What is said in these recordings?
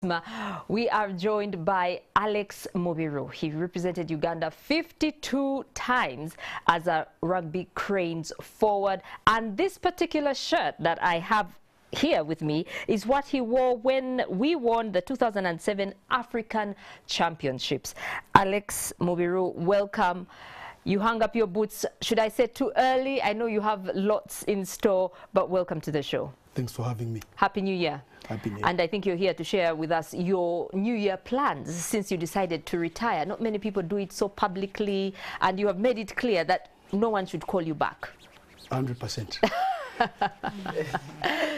We are joined by Alex Mubiru. He represented Uganda 52 times as a Rugby Cranes forward, and this particular shirt that I have here with me is what he wore when we won the 2007 African Championships. Alex Mubiru, welcome. You hung up your boots, should I say too early? I know you have lots in store, but welcome to the show. Thanks for having me. Happy New Year. Happy New Year. And I think you're here to share with us your New Year plans since you decided to retire. Not many people do it so publicly, and you have made it clear that no one should call you back. 100%.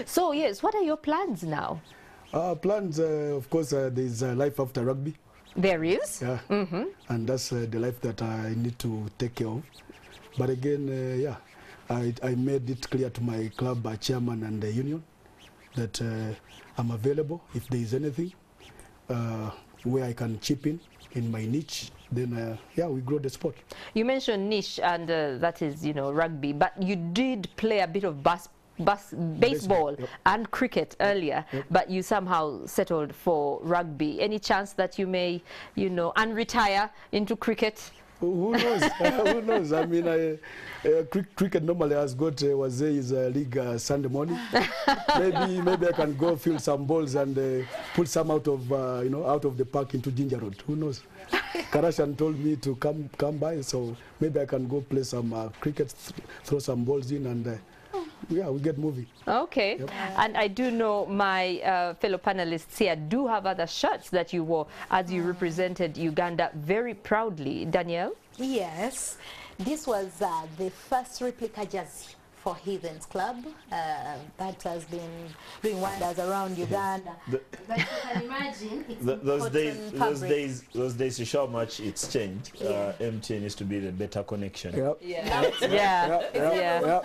So yes, what are your plans now? Plans, of course, there's life after rugby. There is? Yeah. And that's the life that I need to take care of. But again, yeah, I made it clear to my club chairman and the union that I'm available if there is anything where I can chip in my niche. Then yeah, we grow the sport. You mentioned niche, and that is, you know, rugby, but you did play a bit of baseball yep. and cricket earlier, yep. But you somehow settled for rugby. Any chance that you may, you know, unretire into cricket? Who knows? Who knows? I mean, cricket normally has got was his league Sunday morning. maybe I can go field some balls and put some out of you know, out of the park into Ginger Road. Who knows? Karashan told me to come by, so maybe I can go play some cricket, throw some balls in, and yeah, we get moving. Okay. Yep. And I do know my fellow panelists here do have other shirts that you wore as you represented Uganda very proudly. Danielle? Yes. This was the first replica jersey for Heathens Club that has been doing wonders around Uganda. But you can imagine, it's those days to show how much it's changed. Yeah. MTN used to be the better connection. Yep. Yeah. Yeah.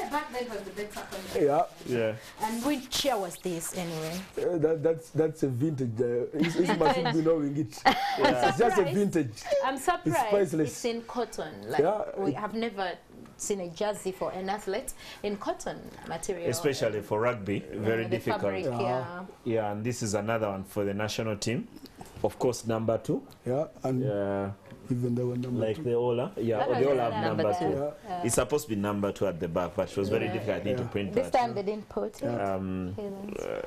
Back then was the better connection. Yeah. Yeah. And which year was this anyway? That's a vintage. It must be knowing it. Yeah. It's just a vintage. I'm surprised. It's priceless. It's in cotton. Like, yeah. We have never seen a jersey for an athlete in cotton material. Especially for rugby, very difficult. Fabric, yeah, and this is another one for the national team. Of course, number 2. Yeah, and even the one number like 2. The Ola. Yeah, they all have number 2. Yeah. It's supposed to be number 2 at the back, but it was very difficult. I need to print this time they didn't put it.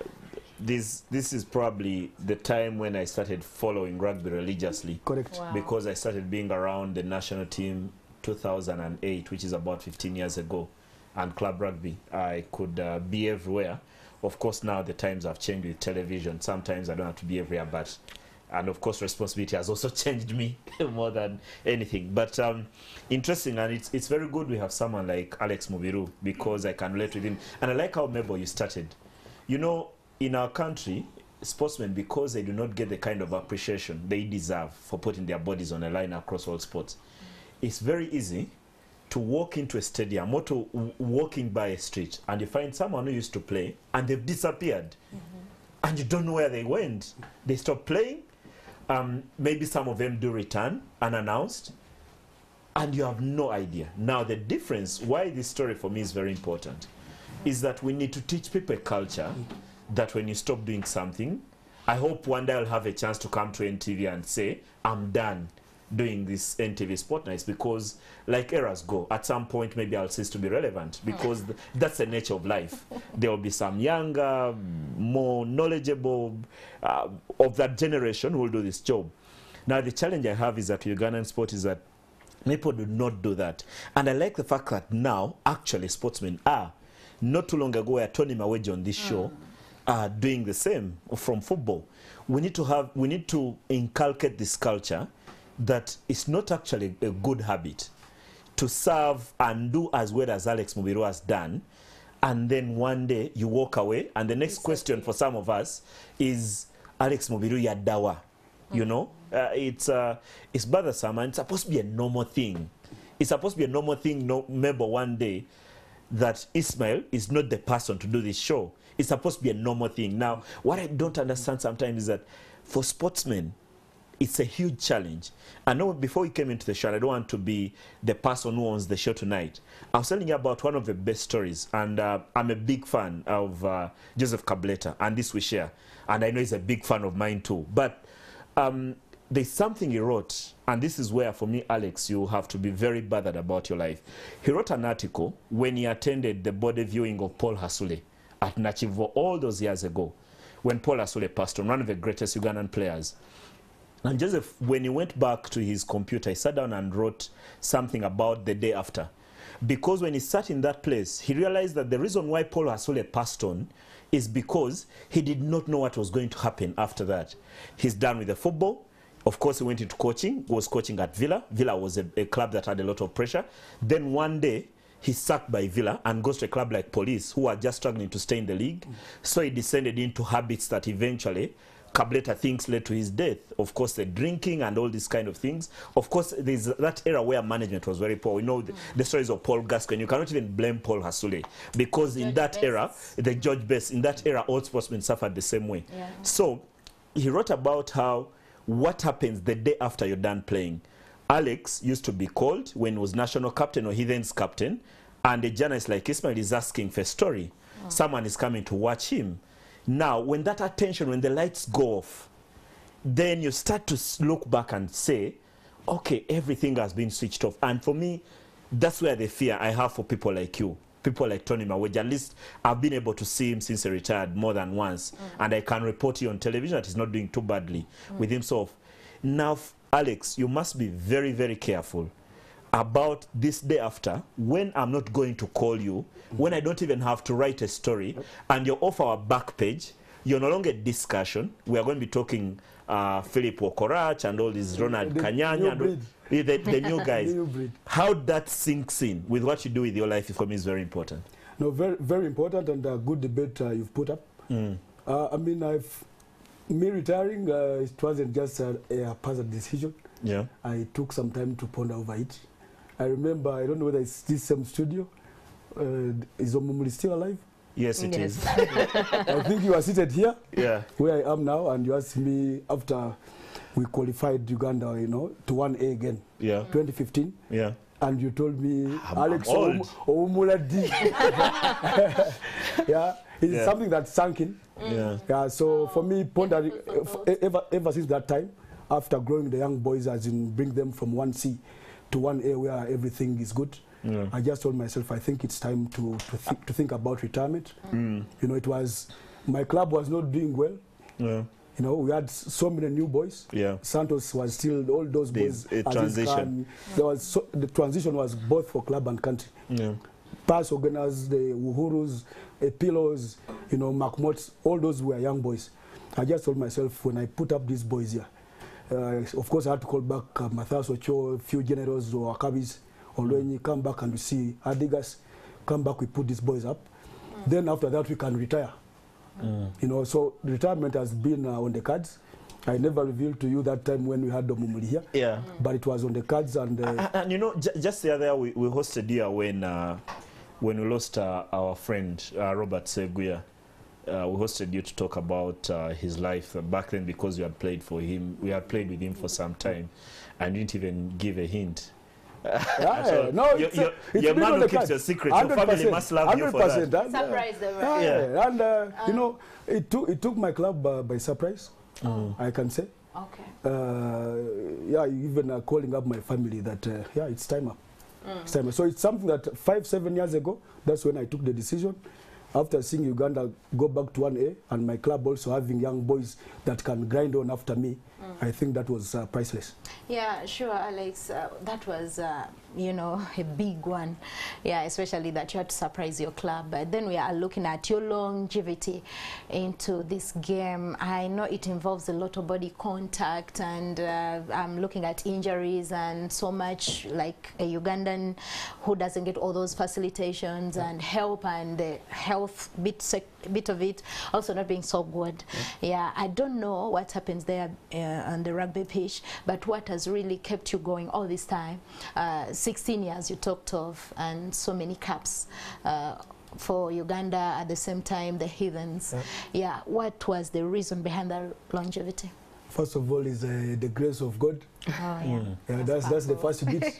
This is probably the time when I started following rugby religiously. Correct. Wow. Because I started being around the national team 2008, which is about 15 years ago, and club rugby. I could be everywhere. Of course, now the times have changed with television. Sometimes I don't have to be everywhere, but and of course responsibility has also changed me more than anything. But interesting, and it's very good we have someone like Alex Mubiru, because I can relate with him. And I like how, Mebo, you started. You know, in our country, sportsmen, because they do not get the kind of appreciation they deserve for putting their bodies on a line across all sports, it's very easy to walk into a stadium or to walking by a street and you find someone who used to play and they've disappeared. And you don't know where they went. They stopped playing. Maybe some of them do return unannounced, and you have no idea. Now the difference, why this story for me is very important, is that we need to teach people a culture that when you stop doing something, I hope one day I'll have a chance to come to NTV and say, I'm done doing this NTV Sport Nights, because like eras go, at some point maybe I'll cease to be relevant, because that's the nature of life. There will be some younger, more knowledgeable of that generation who will do this job. Now the challenge I have is that Ugandan sport is that people do not do that. And I like the fact that now actually sportsmen are. Not too long ago, where Tony Maweji on this show are doing the same from football. We need to inculcate this culture that it's not actually a good habit to serve and do as well as Alex Mubiru has done, and then one day you walk away, and the next question for some of us is, Alex Mubiru yadawa. You know, it's bothersome, and it's supposed to be a normal thing. It's supposed to be a normal thing. No, remember one day that Ismail is not the person to do this show. It's supposed to be a normal thing. Now, what I don't understand sometimes is that for sportsmen, it's a huge challenge. I know before we came into the show, I don't want to be the person who owns the show tonight. I was telling you about one of the best stories, and I'm a big fan of Joseph Kableta, and this we share. And I know he's a big fan of mine too. But there's something he wrote, and this is where, for me, Alex, you have to be very bothered about your life. He wrote an article when he attended the body viewing of Paul Hasule at Nachivo all those years ago, when Paul Hasule passed on, one of the greatest Ugandan players. And Joseph, when he went back to his computer, he sat down and wrote something about the day after. Because when he sat in that place, he realized that the reason why Paul Hasule passed on is because he did not know what was going to happen after that. He's done with the football. Of course, he went into coaching, was coaching at Villa. Villa was a club that had a lot of pressure. Then one day, he's sacked by Villa and goes to a club like Police, who are just struggling to stay in the league. So he descended into habits that eventually Kableta thinks led to his death. Of course, the drinking and all these kind of things. Of course, there's that era where management was very poor. We know the stories of Paul Gascoigne. You cannot even blame Paul Hasule, because in that era, the George Best, in that era, all sportsmen suffered the same way. Yeah. So he wrote about how what happens the day after you're done playing. Alex used to be called when he was national captain or Heathens captain, and a journalist like Ismail is asking for a story. Someone is coming to watch him. Now, when that attention, when the lights go off, then you start to look back and say, okay, everything has been switched off. And for me, that's where the fear I have for people like you, people like Tony Maweja. At least I've been able to see him since he retired more than once. And I can report you on television that he's not doing too badly with himself. Now, Alex, you must be very, very careful about this day after, when I'm not going to call you, when I don't even have to write a story, and you're off our back page. You're no longer discussion. We are going to be talking Philip Okorach and all these Ronald Kanyanya, and the new guys. How that sinks in with what you do with your life, for me, is very important. No, very, very important, and a good debate you've put up. I mean, me retiring, it wasn't just a haphazard decision. Yeah, I took some time to ponder over it. I remember, I don't know whether it's this same studio. Is Omumuli still alive? Yes, it is. I think you are seated here, where I am now, and you asked me after we qualified Uganda, you know, to 1A again, 2015. Yeah. And you told me, Alex Omuladi. It's something that sunk in. Yeah. So for me, pondering ever since that time, after growing the young boys, as in bring them from 1C to 1A where everything is good. I just told myself, I think it's time to think about retirement. You know, it was, my club was not doing well. You know, we had so many new boys. Santos was still, all those boys. A transition. The transition was both for club and country. Pass organizers, the Uhurus, Pillows, you know, Makmots, all those were young boys. I just told myself, when I put up these boys here, of course I had to call back Matthias Ocho, a few generals or Akabis. Although when you come back and we see Adigas, come back, we put these boys up. Then after that, we can retire. You know, so retirement has been on the cards. I never revealed to you that time when we had Omumuli here. But it was on the cards. And you know, just the other day, we hosted here when we lost our friend, Robert Seguya. We hosted you to talk about his life back then, because we had played for him. We had played with him for some time, and didn't even give a hint. No, your man who keeps your secret. Your family must love you for that. Surprise them, and you know, it took my club by surprise. I can say. Okay. Even calling up my family that it's time up. It's time up. So it's something that 5-7 years ago, that's when I took the decision. After seeing Uganda go back to 1A, and my club also having young boys that can grind on after me, I think that was priceless. Yeah, sure, Alex. That was, you know, a big one. Yeah, especially that you had to surprise your club. But then we are looking at your longevity into this game. I know it involves a lot of body contact, and I'm looking at injuries and so much, like a Ugandan who doesn't get all those facilitations and help, and the health bit of it also not being so good. Yeah, I don't know what happens there on the rugby pitch, but what has really kept you going all this time? 16 years you talked of, and so many caps for Uganda, at the same time the Heathens. What was the reason behind that longevity? First of all is the grace of God. Oh, yeah. Yeah, that's the first bit.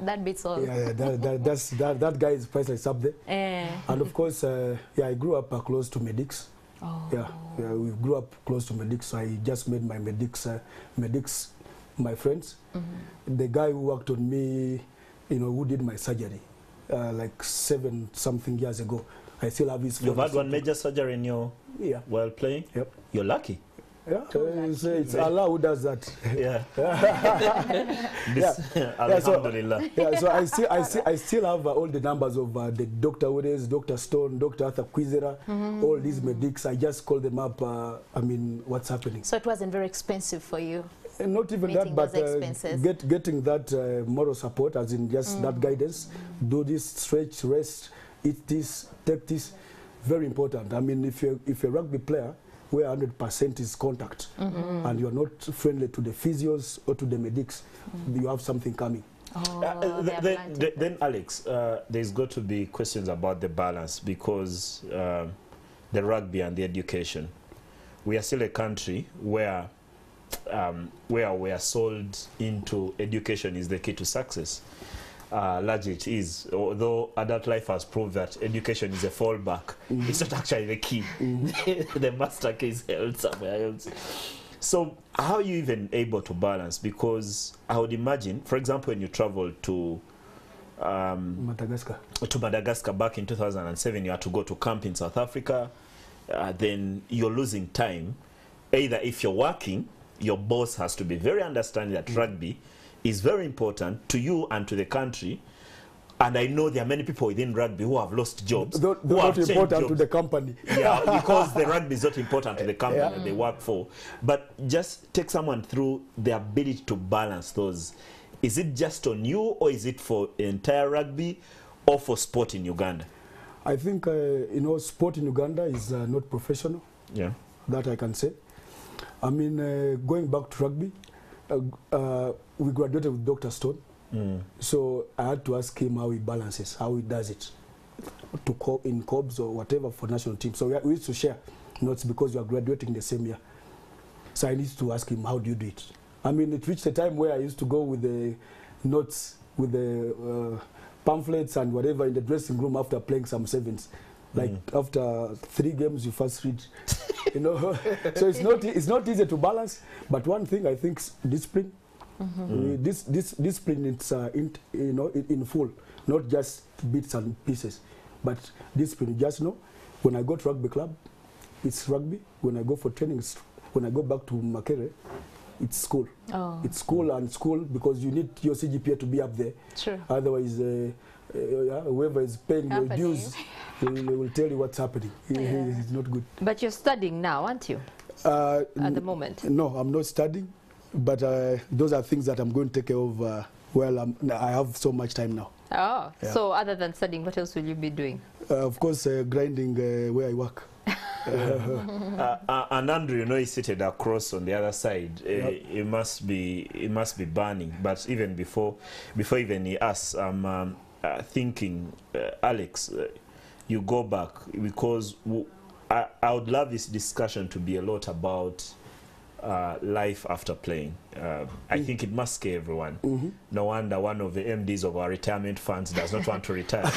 That beats all. Yeah, that guy is priceless up there. And of course, yeah, I grew up close to medics. Oh. Yeah, we grew up close to medics. So I just made my medics my friends. The guy who worked on me, you know, who did my surgery, like 7-something years ago. I still have his phone. You've had one major surgery in your while playing? Yep. You're lucky. Yeah, it's Allah who does that. Yeah. Yeah, Alhamdulillah. Yeah, so I still have all the numbers of the Dr. Ures, Dr. Stone, Dr. Arthur Kwizera, all these medics. I just call them up. I mean, what's happening? So it wasn't very expensive for you? Not even Meeting that, but getting that moral support, as in just that guidance. Do this, stretch, rest, eat this, take this. Very important. I mean, if you're a rugby player, where 100% is contact, and you're not friendly to the physios or to the medics, you have something coming. Oh, then Alex, there's got to be questions about the balance, because the rugby and the education, we are still a country where we are sold into education is the key to success. Largely it is, although adult life has proved that education is a fallback. It's not actually the key. The master key is held somewhere else. So how are you even able to balance? Because I would imagine, for example, when you travel to Madagascar back in 2007, you had to go to camp in South Africa. Then you're losing time. Either if you're working, your boss has to be very understanding that rugby is very important to you and to the country. And I know there are many people within rugby who have lost jobs. They're not important to the company. Yeah, because the rugby is not important to the company that they work for. But just take someone through the ability to balance those. Is it just on you, or is it for entire rugby, or for sport in Uganda? I think, you know, sport in Uganda is not professional. Yeah. That I can say. I mean, going back to rugby, we graduated with Dr. Stone. So I had to ask him how he balances, how he does it in COBs or whatever for national team. So we used to share notes because we are graduating the same year. So I need to ask him, how do you do it? I mean, it reached a time where I used to go with the notes, with the pamphlets and whatever in the dressing room after playing some sevens. Like after 3 games, you first read, you know. So it's not easy to balance. But one thing I think is discipline. This discipline, it's you know, in full, not just bits and pieces, but discipline. Just know, when I go to rugby club, it's rugby. When I go for training, when I go back to Makere, it's school. It's school and school, because you need your CGPA to be up there. True. Otherwise, whoever is paying your dues, they will tell you what's happening. It's not good. But you're studying now, aren't you? At the moment? No, I'm not studying. But those are things that I'm going to take care of while I have so much time now. Oh, yeah. So other than studying, what else will you be doing? Of course, grinding where I work. And Andrew, you know, he's seated across on the other side. It must be burning. But even before even he asks, I'm thinking, Alex, you go back, because I would love this discussion to be a lot about life after playing. I think it must scare everyone. No wonder one of the MDs of our retirement funds does not want to retire.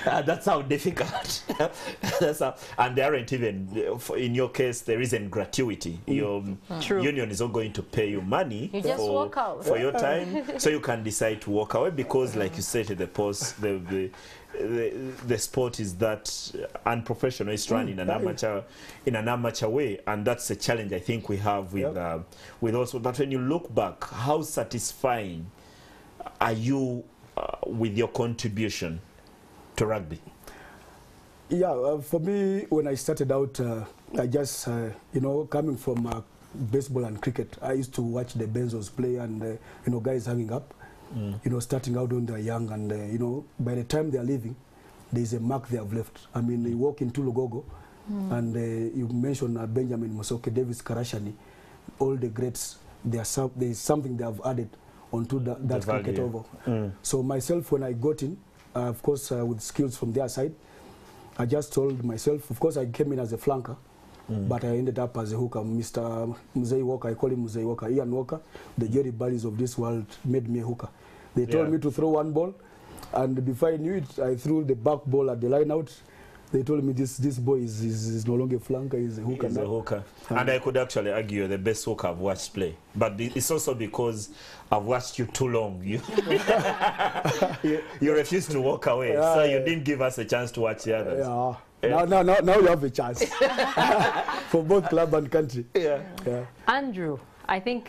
That's how difficult. And there aren't even, in your case, there isn't gratuity. Your union is not going to pay you money for your time, so you can decide to walk away, because, like you said at the post, the sport is that unprofessional. It's run in an amateur way, and that's a challenge I think we have with also. But when you look back, how satisfying are you with your contribution to rugby? Yeah, for me, when I started out, I just you know, coming from baseball and cricket, I used to watch the Benzos play, and you know, guys hanging up. You know, starting out when they're young, and you know, by the time they're leaving, there's a mark they have left. I mean, you walk into Lugogo, and you mentioned Benjamin Musoke, Davis Karashani, all the greats. There's something they have added onto that cricket over. So myself, when I got in, of course, with skills from their side, I just told myself, of course, I came in as a flanker, but I ended up as a hooker. Mr. Mzee Walker, I call him Mzee Walker, Ian Walker, the Jerry Barrys of this world made me a hooker. They told me to throw one ball, and before I knew it, I threw the back ball at the line out. They told me this boy is no longer a flanker, he's a hooker. He's a hooker. And I could actually argue you're the best hooker I've watched play. But it's also because I've watched you too long. You refused to walk away, so you didn't give us a chance to watch the others. Now you have a chance for both club and country. Andrew, I think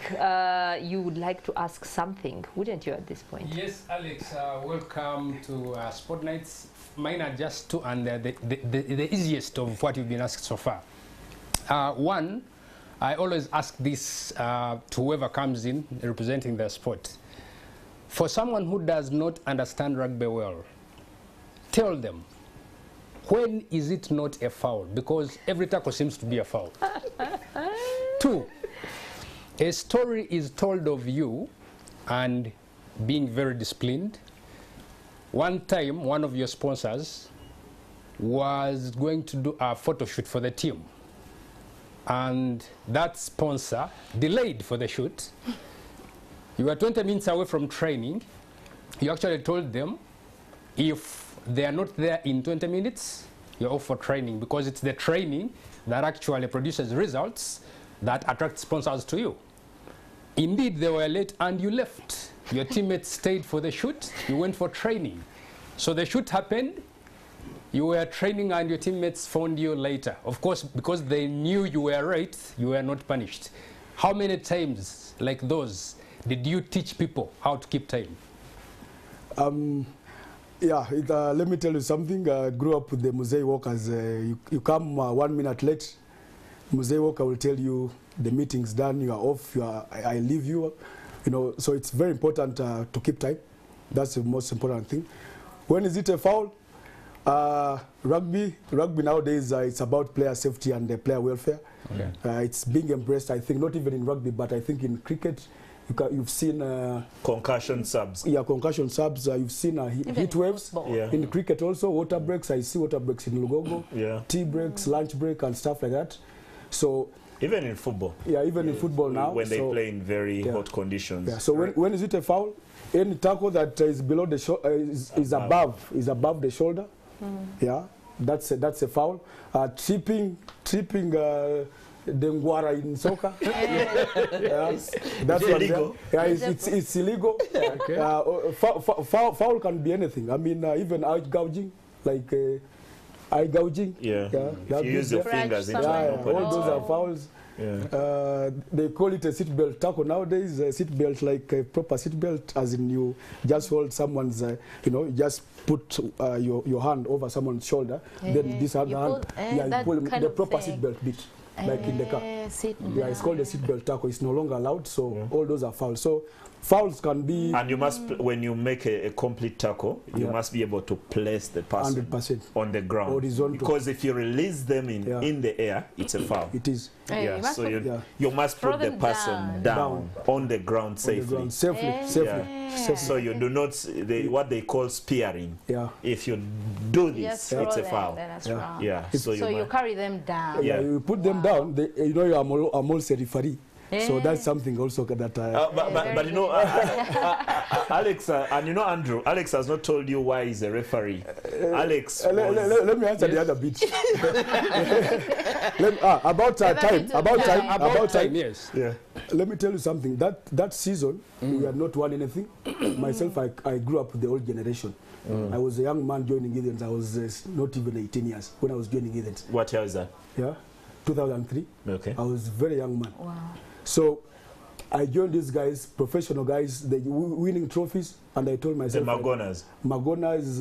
you would like to ask something, wouldn't you, at this point? Yes, Alex, welcome to Sport Nights. Mine are just two, and the easiest of what you've been asked so far. One, I always ask this to whoever comes in representing the sport. For someone who does not understand rugby well, tell them, when is it not a foul? Because every tackle seems to be a foul. Two, a story is told of you and being very disciplined. One time, one of your sponsors was going to do a photo shoot for the team. And that sponsor delayed for the shoot. You were 20 minutes away from training. You actually told them, if they are not there in 20 minutes, you're off for training, because it's the training that actually produces results that attract sponsors to you. Indeed, they were late and you left. Your teammates stayed for the shoot, you went for training. So the shoot happened, you were training and your teammates found you later. Of course, because they knew you were right, you were not punished. How many times like those did you teach people how to keep time? Let me tell you something. I grew up with the Mzee Walkers. You come 1 minute late, Mzee Walker will tell you the meeting's done, you are off, I leave you. So it's very important to keep time. That's the most important thing. When is it a foul? Rugby nowadays, it's about player safety and player welfare. Okay. It's being embraced, I think, not even in rugby, but I think in cricket, you've seen concussion subs. Yeah, concussion subs. You've seen heat waves in cricket also. Water breaks. I see water breaks in Lugogo. Tea breaks, lunch break, and stuff like that. So even in football. Yeah, even in football now. When they play in very hot conditions. Yeah. So when is it a foul? Any tackle that is below the is above the shoulder. Yeah, that's a foul. Tripping Dengwara in soccer. That's illegal. It's illegal. Foul can be anything. I mean, even eye gouging, like eye gouging. If you use your fingers into all those are fouls. They call it a seatbelt tackle nowadays. A seatbelt, like a proper seatbelt, as in you just hold someone's, you just put your hand over someone's shoulder. Then this other hand, you pull the proper seatbelt bit, like in the car. It's called a seatbelt tackle. It's no longer allowed. So all those are fouls. So fouls can be. And you must, when you make a complete tackle, you must be able to place the person 100% on the ground. Horizontal. Because if you release them in the air, it's a foul. It is. So you must put the person down on the ground safely. Safely. So you do not, what they call spearing. If you do this, it's a foul. That's wrong. So you carry them down. You put them down. I'm also a referee. So that's something also that but you know, Alex, and you know, Andrew, Alex has not told you why he's a referee. Alex let me answer the other bit. About time. Yes. Let me tell you something. That season, we had not won anything. Myself, I grew up with the old generation. I was a young man joining Athens. I was not even 18 years when I was joining Athens. What year is that? 2003. Okay. I was a very young man. Wow. So I joined these guys, professional guys, they winning trophies, and I told myself... The Magonas,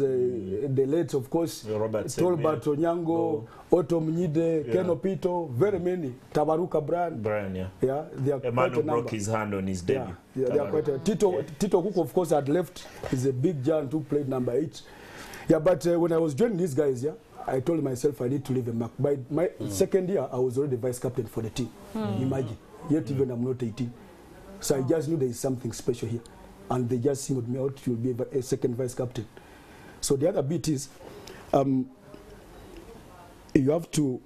the late, of course, Tolbert Onyango, Otto Mnyide, Ken Opito, very many, Tabaruka Brian. They are a man who broke his hand on his debut. They are quite Tito Cook, of course, had left. He's a big giant who played number 8. But when I was joining these guys, I told myself I need to leave a mark. By my second year, I was already vice captain for the team. Imagine. Yet even I'm not 18. So I just knew there is something special here. And they just singled me out to be a second vice captain. So the other bit is, you have to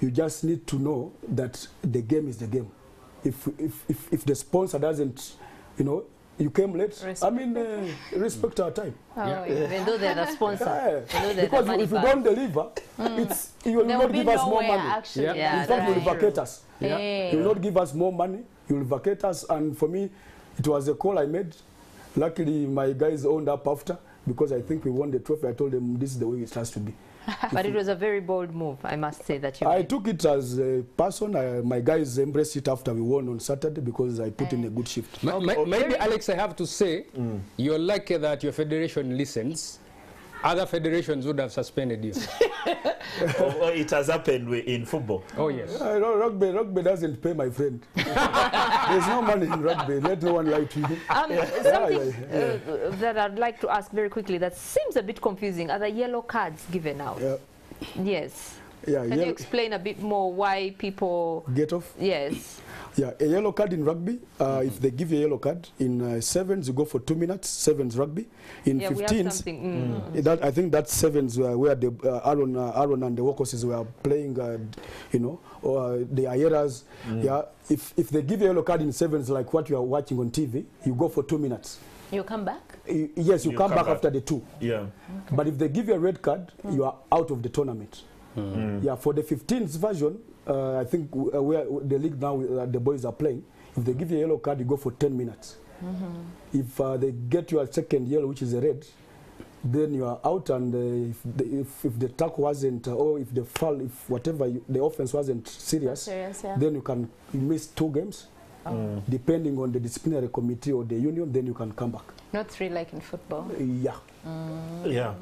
You just need to know that the game is the game. If the sponsor doesn't, you know, you came late. Respect our time. Even though they're the sponsor. Because if you don't deliver, you will not give us more money. Actually. In fact, you will vacate us. You will not give us more money. You will vacate us. And for me, it was a call I made. Luckily, my guys owned up after, because I think we won the trophy. I told them this is the way it has to be. But it was a very bold move, I must say, that you I made. took it as a person. My guys embraced it after we won on Saturday, because I put in a good shift. Maybe, Alex, I have to say, you're lucky that your federation listens. Other federations would have suspended you. It has happened in football. Oh, yes. Rugby doesn't pay, my friend. There's no money in rugby. Let no one lie to you. Something that I'd like to ask very quickly that seems a bit confusing. Are the yellow cards given out? Yes. Can you explain a bit more why people get off? Yes. Yeah, a yellow card in rugby, if they give you a yellow card, in sevens you go for 2 minutes, sevens rugby. In 15s, I think that's sevens where the Aaron and the workhorses were playing, you know, or the Ayeras. Yeah, if they give you a yellow card in sevens, like what you are watching on TV, you go for 2 minutes. You come back? Yes, you come back after the 2. Yeah. Okay. But if they give you a red card, you are out of the tournament. Yeah, for the 15s version, I think where the league now, the boys are playing, if they give you a yellow card, you go for 10 minutes. If they get you a second yellow, which is a red, then you are out, and if the tackle wasn't, or if the foul, if whatever, the offense wasn't serious, then you miss 2 games. Depending on the disciplinary committee or the union, then you can come back. Not 3 like in football? Yeah. Yeah,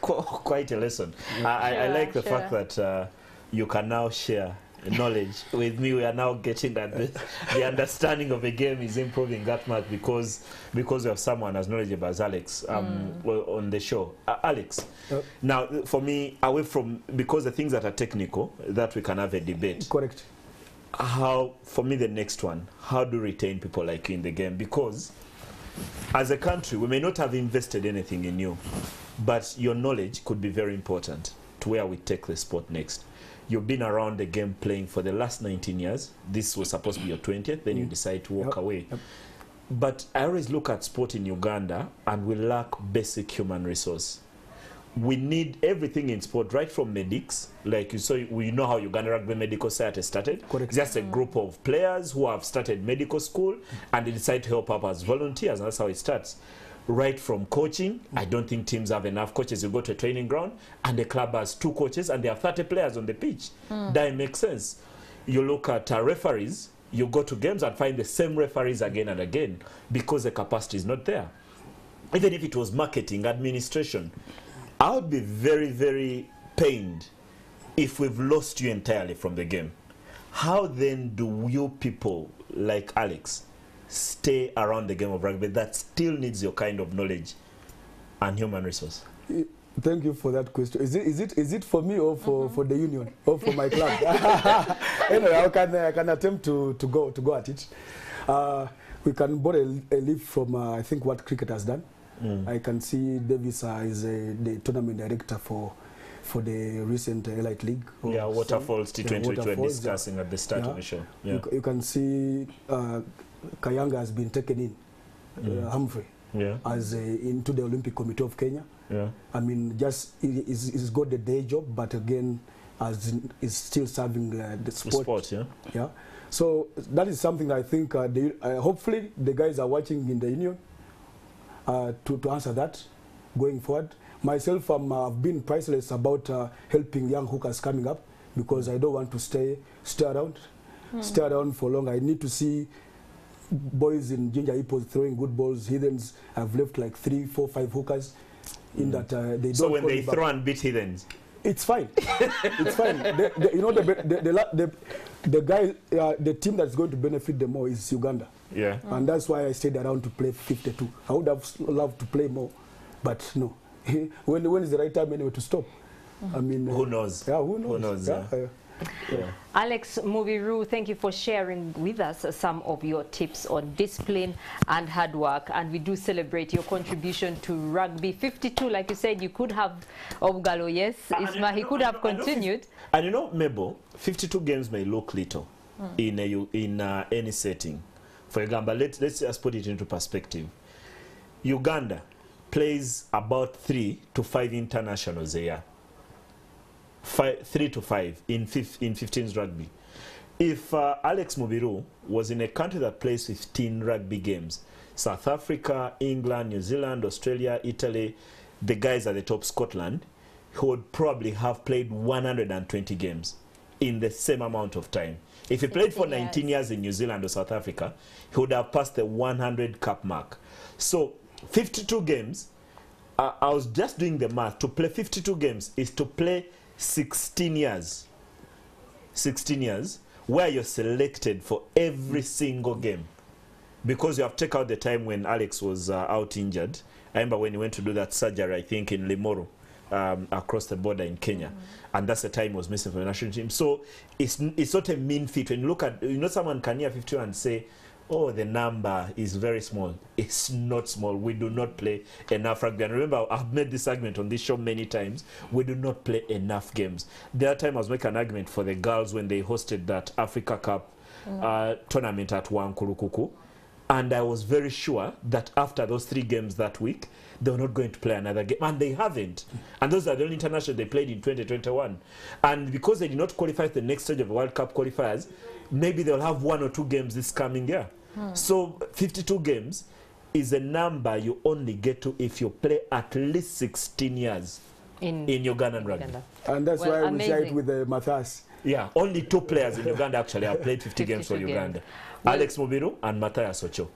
quite a lesson. I like the fact that you can now share knowledge with me. We are now getting that the understanding of a game is improving that much because we have someone as knowledgeable as Alex on the show. Alex, now for me, away from, because the things that are technical, that we can have a debate. Correct. How, for me, the next one, how do we retain people like you in the game? Because as a country, we may not have invested anything in you, but your knowledge could be very important to where we take the sport next. You've been around the game playing for the last 19 years. This was supposed to be your 20th, then you decide to walk away. But I always look at sport in Uganda, and we lack basic human resource. We need everything in sport, right from medics, like you saw. We know how Uganda Rugby Medical Society started. Correct. It's just a group of players who have started medical school, and they decide to help up as volunteers, and that's how it starts. Right from coaching, I don't think teams have enough coaches. You go to a training ground, and the club has 2 coaches, and there are 30 players on the pitch. That makes sense. You look at referees, you go to games and find the same referees again and again, because the capacity is not there. Even if it was marketing, administration, I would be very, very pained if we've lost you entirely from the game. How then do you people like Alex stay around the game of rugby that still needs your kind of knowledge and human resource? Thank you for that question. Is it for me or for the union or for my club? Anyway, I can attempt to go at it. We can borrow a leaf from I think what cricket has done. I can see Davis is the tournament director for the recent Elite League. Yeah, Waterfalls T20, which we're discussing at the start of the show. Yeah. You can see Kayanga has been taken in, Humphrey, as into the Olympic Committee of Kenya. Yeah. I mean, just he's got the day job, but again, is still serving the sport. Yeah. So that is something I think hopefully the guys are watching in the union to answer that going forward. Myself, I've been priceless about helping young hookers coming up, because I don't want to stay around for long. I need to see boys in Ginger Hippos throwing good balls. Heathens have left like 3, 4, 5 hookers in that they don't. So when they throw and beat Heathens, it's fine. It's fine. You know, the guy, the team that's going to benefit the more is Uganda. Yeah. And that's why I stayed around to play 52. I would have loved to play more, but no. When is the right time anyway to stop? I mean, who knows? Yeah, who knows? Who knows? Yeah. Yeah. Alex Mubiru, thank you for sharing with us some of your tips on discipline and hard work, and we do celebrate your contribution to rugby. 52, like you said, you could have Obgalo, yes, Isma, he could have continued. And you know, Mabel, 52 games may look little in any setting. For example, let's just put it into perspective. Uganda plays about 3 to 5 internationals a year. 3 to 5 in 15s rugby. If Alex Mubiru was in a country that plays 15 rugby games, South Africa, England, New Zealand, Australia, Italy, the guys at the top, Scotland, he would probably have played 120 games in the same amount of time. If he played for 19 years in New Zealand or South Africa, he would have passed the 100 cap mark. So 52 games, I was just doing the math. To play 52 games is to play 16 years. 16 years where you're selected for every single game, because you have to take out the time when Alex was out injured. I remember when he went to do that surgery, I think in Limuru, across the border in Kenya, and that's the time he was missing from the national team. So it's not a mean feat. When you look at, you know, someone can hear 52 and say, oh, the number is very small. It's not small. We do not play enough rugby. And remember, I've made this argument on this show many times. We do not play enough games. The other time I was making an argument for the girls when they hosted that Africa Cup tournament at Wankurukuku. And I was very sure that after those 3 games that week, they were not going to play another game. And they haven't. And those are the only international they played in 2021. And because they did not qualify for the next stage of the World Cup qualifiers, maybe they'll have 1 or 2 games this coming year. So 52 games is a number you only get to if you play at least 16 years in Ugandan rugby. And that's why we side with the Matthias. Yeah, only 2 players in Uganda actually have played 50 games for Uganda. Well, Alex Mubiru and Matthias Ocho.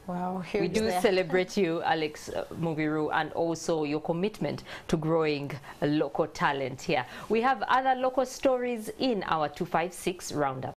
Wow, we do celebrate you, Alex Mubiru, and also your commitment to growing local talent here. We have other local stories in our 256 roundup.